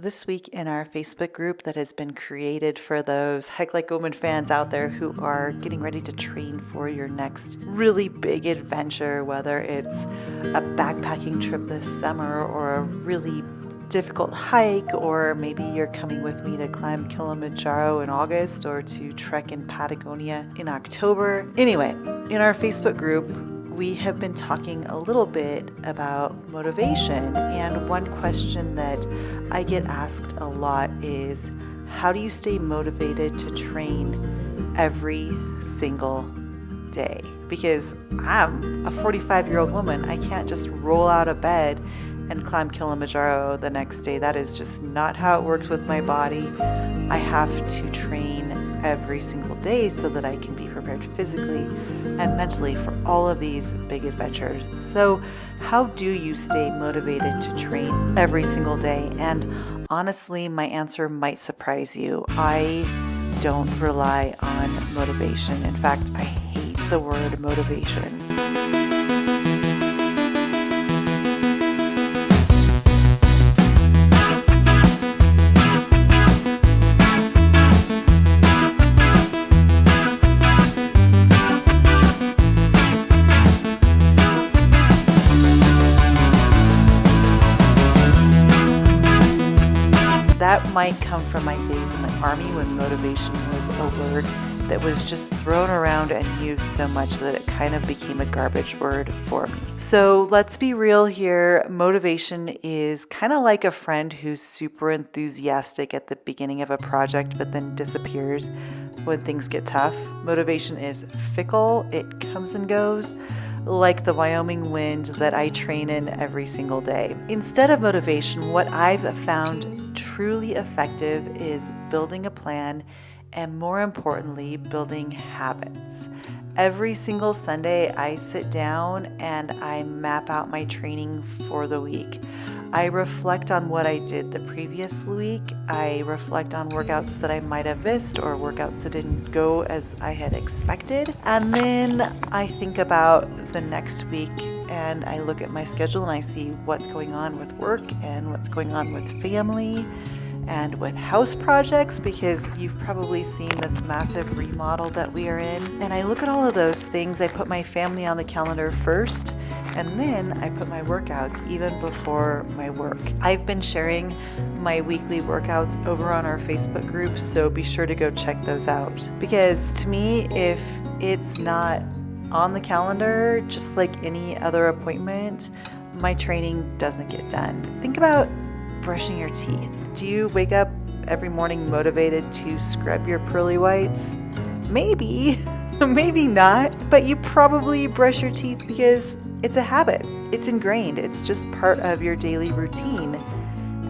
this week in our Facebook group that has been created for those Hike Like Woman fans out there who are getting ready to train for your next really big adventure, whether it's a backpacking trip this summer or a really difficult hike, or maybe you're coming with me to climb Kilimanjaro in August or to trek in Patagonia in October. Anyway, in our Facebook group, we have been talking a little bit about motivation, and one question that I get asked a lot is, how do you stay motivated to train every single day? Because I'm a 45-year-old woman. I can't just roll out of bed and climb Kilimanjaro the next day. That is just not how it works with my body. I have to train every single day so that I can be prepared physically and mentally for all of these big adventures. So how do you stay motivated to train every single day? And honestly, my answer might surprise you. I don't rely on motivation. In fact, I hate the word motivation. That might come from my days in the Army when motivation was a word that was just thrown around and used so much that it kind of became a garbage word for me. So let's be real here. Motivation is kind of like a friend who's super enthusiastic at the beginning of a project but then disappears when things get tough. Motivation is fickle. It comes and goes, like the Wyoming wind that I train in every single day. Instead of motivation, what I've found truly effective is building a plan, and more importantly, building habits. Every single Sunday, I sit down and I map out my training for the week. I reflect on what I did the previous week. I reflect on workouts that I might have missed or workouts that didn't go as I had expected. And then I think about the next week and I look at my schedule and I see what's going on with work and what's going on with family and with house projects, because you've probably seen this massive remodel that we are in. And I look at all of those things. I put my family on the calendar first, and then I put my workouts even before my work. I've been sharing my weekly workouts over on our Facebook group, so be sure to go check those out. Because to me, if it's not on the calendar, just like any other appointment, my training doesn't get done. Think about brushing your teeth. Do you wake up every morning motivated to scrub your pearly whites? Maybe, maybe not, but you probably brush your teeth because it's a habit. It's ingrained. It's just part of your daily routine.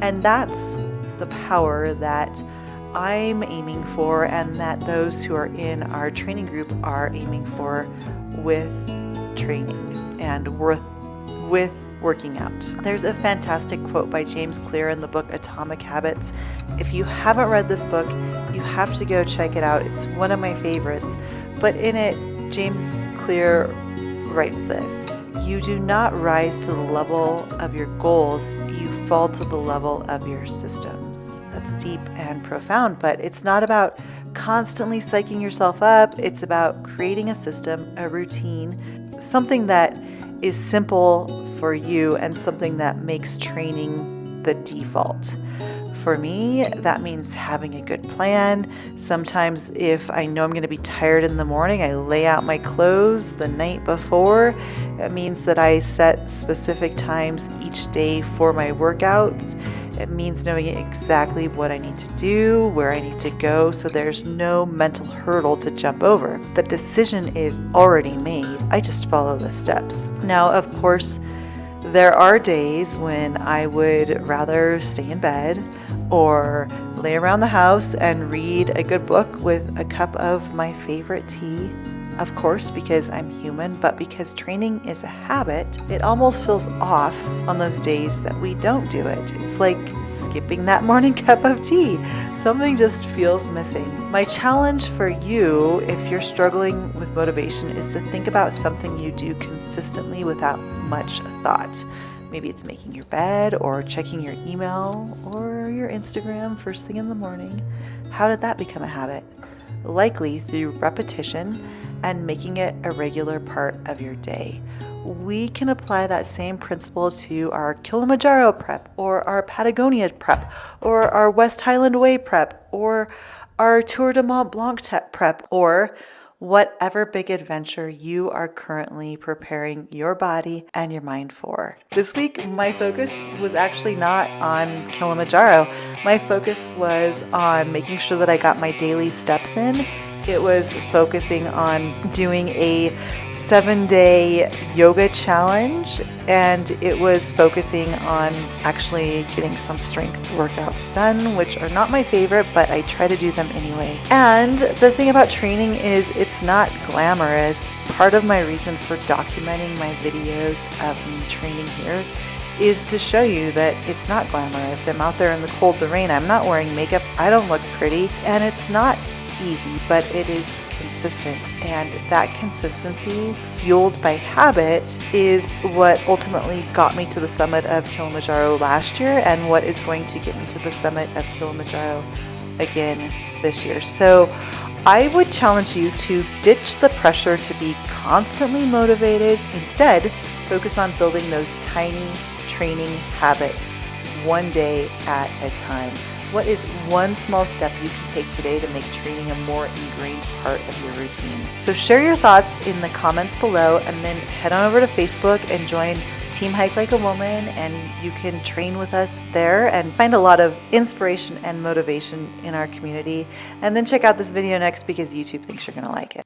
And that's the power that I'm aiming for, and that those who are in our training group are aiming for with training and with working out. There's a fantastic quote by James Clear in the book Atomic Habits. If you haven't read this book, you have to go check it out. It's one of my favorites. But in it, James Clear writes this: you do not rise to the level of your goals, you fall to the level of your systems. That's deep and profound, but it's not about constantly psyching yourself up. It's about creating a system, a routine, something that is simple for you and something that makes training the default. For me, that means having a good plan. Sometimes if I know I'm going to be tired in the morning, I lay out my clothes the night before. It means that I set specific times each day for my workouts. It means knowing exactly what I need to do, where I need to go, so there's no mental hurdle to jump over. The decision is already made. I just follow the steps. Now, of course, there are days when I would rather stay in bed or lay around the house and read a good book with a cup of my favorite tea. Of course, because I'm human, but because training is a habit, it almost feels off on those days that we don't do it. It's like skipping that morning cup of tea. Something just feels missing. My challenge for you, if you're struggling with motivation, is to think about something you do consistently without much thought. Maybe it's making your bed or checking your email or your Instagram first thing in the morning. How did that become a habit? Likely through repetition and making it a regular part of your day. We can apply that same principle to our Kilimanjaro prep, or our Patagonia prep, or our West Highland Way prep, or our Tour de Mont Blanc prep, or whatever big adventure you are currently preparing your body and your mind for. This week, my focus was actually not on Kilimanjaro. My focus was on making sure that I got my daily steps in. It was focusing on doing a 7-day yoga challenge, and it was focusing on actually getting some strength workouts done, which are not my favorite, but I try to do them anyway. And the thing about training is it's not glamorous. Part of my reason for documenting my videos of me training here is to show you that it's not glamorous. I'm out there in the cold, the rain, I'm not wearing makeup, I don't look pretty, and it's not easy, but it is consistent. And that consistency, fueled by habit, is what ultimately got me to the summit of Kilimanjaro last year, and what is going to get me to the summit of Kilimanjaro again this year. So I would challenge you to ditch the pressure to be constantly motivated. Instead, focus on building those tiny training habits, one day at a time. What is one small step you can take today to make training a more ingrained part of your routine? So share your thoughts in the comments below, and then head on over to Facebook and join Team Hike Like a Woman, and you can train with us there and find a lot of inspiration and motivation in our community. And then check out this video next because YouTube thinks you're going to like it.